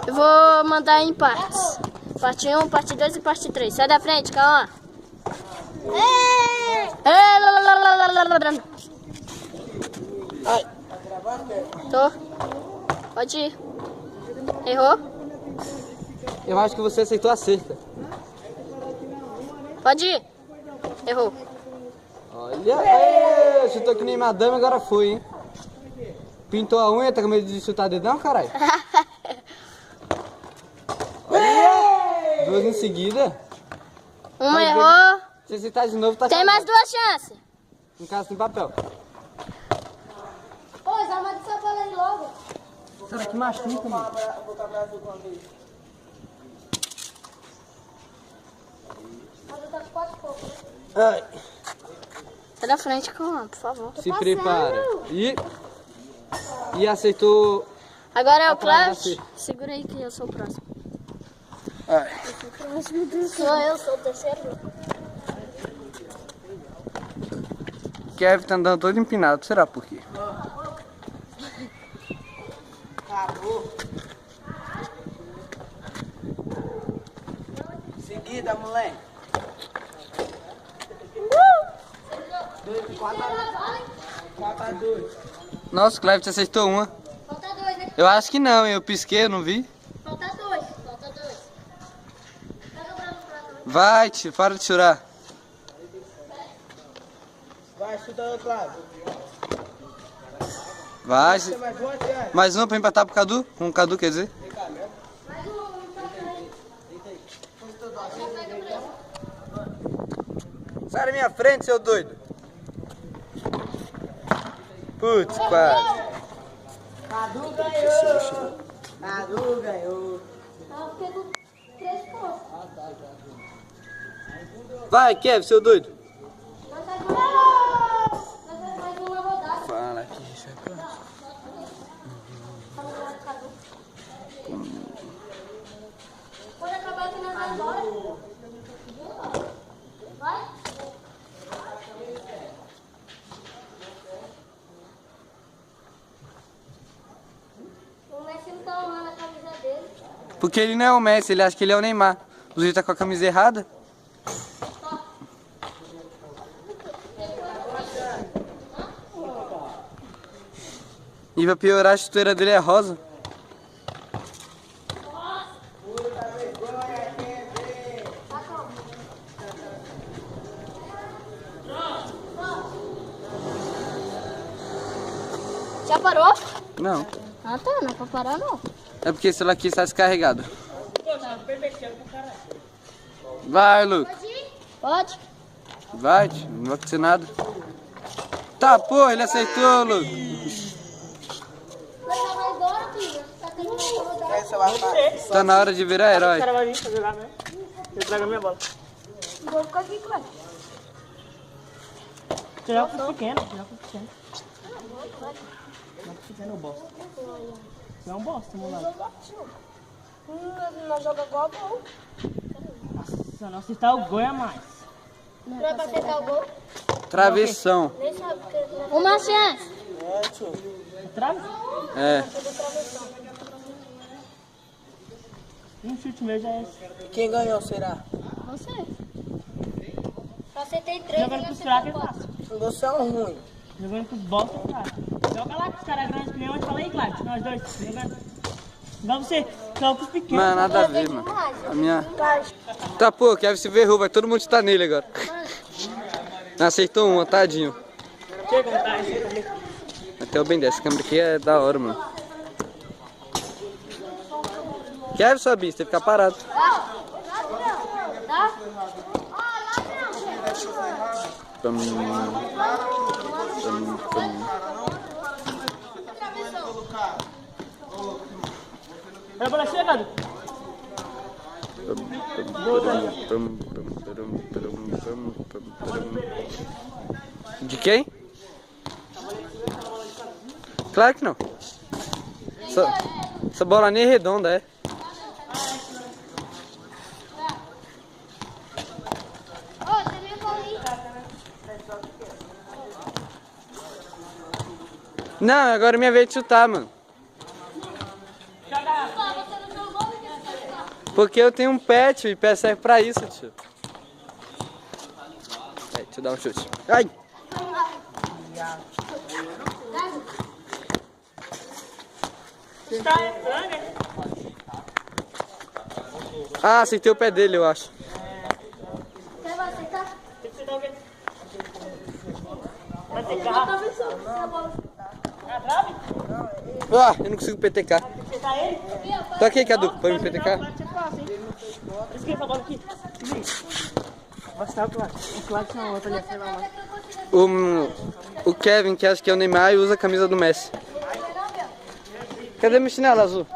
Eu vou mandar em partes. Parte 1, parte 2 e parte 3. Sai da frente, calma. Ai. Tô. Pode ir. Errou? Eu acho que você aceitou a cerca. Pode ir. Errou. Olha, aê, chutou que nem madame, agora foi, hein? Pintou a unha, tá com medo de chutar dedão, caralho? Olha, duas em seguida. Uma errou. Se aceitar de novo, tá Tem mais duas chances. em casa tem papel. Ô, desarma essa bola aí logo. Será que machuca, mano? Ai. Sai da frente, calma, por favor. Se prepara. E aceitou. Agora é o Atrás Cláudio. da Segura aí que eu sou o próximo. Ai. Sou eu, sou o terceiro. Kevin tá andando todo empinado, será por quê? Acabou. Seguida, moleque. 4-2. Nossa, o Cleber, você acertou uma. Falta dois, né? Eu acho que não, hein? Eu pisquei, eu não vi. Falta dois. Falta dois. Pega o braço pra trás. Vai, tio, para de chorar. Vai, chuta do outro lado. Vai. Tem mais uma, Thiago? Mais uma pra empatar pro Cadu? Com o Cadu, quer dizer? Mais um empata aí. Sai da minha frente, seu doido. Putz, quase. Cadu ganhou. Cadu ganhou. Ah, eu fiquei com 3 pontos. Vai, Kevin, seu doido. Nós faz mais uma rodada. Fala aqui, chefe. Quando acabar aqui, nós vamos embora. Vai? O Messi não tá honrando a camisa dele. Porque ele não é o Messi, ele acha que ele é o Neymar. O Zé tá com a camisa errada. E pra piorar, a chuteira dele é rosa. Já parou? Não, Ah tá, não é pra parar não. é porque esse aqui está descarregado. Vai, Lucas. Pode? Vai, tio, não vai acontecer nada. Tá, porra, ele aceitou, Lucas. Vai jogar agora, filho. Tá terminando a rodada. Essa vai ficar. Tá na hora de virar herói. O cara vai vir pra jogar, né? Eu trago a minha bola. Vou ficar aqui, claro. Tirar com os pequenos, tirar com os pequenos. Não pequeno, bosta. Você é um bosta, moleque. Nós jogamos igual gol. Nossa, não acertar o gol é mais. Não é pra acertar o gol? Travessão. Nem sabe porque... Uma chance. É, tio. Trave? É. Um chute meu já é esse. Quem ganhou, será? Você. Eu acertei 3 Jogando com os fracos é fácil. Você é um ruim. Jogando com os bosta é fácil. Joga lá com os caras grandes que nem onde fala aí, Cláudio. Nós dois, jogando. Igual você, joga com os pequenos. Mano, nada a ver, mano. A minha... Tá, pô, Kevin se ferrou, vai todo mundo estar nele agora. Acertou uma, tadinho. Deixa eu contar esse também. Até o bem dessa câmera aqui é da hora, mano. Kevin, sua bicha, tem que ficar parado. Pum, pum, pum. Vai a bola chegando. De quem? Claro que não. Essa bola nem é redonda, é. Não, agora é minha vez de chutar, mano. Você não Porque eu tenho um pé, tio, e pé serve pra isso, tio. Aí, deixa eu dar um chute. Ai! Tá entrando, né? Ah, acertei o pé dele, eu acho. Tem que acertar o quê? Vai ter carro? Na trave? Ah, eu não consigo PTK. Acertar ele? Tô aqui, Cadu, pra me PTK. Esquenta a bola aqui. Mostrar o Cláudio. O Cláudio não, outra ali, sei lá. O Kevin, que acha que é o Neymar, e usa a camisa do Messi. Cadê meu chinelo azul?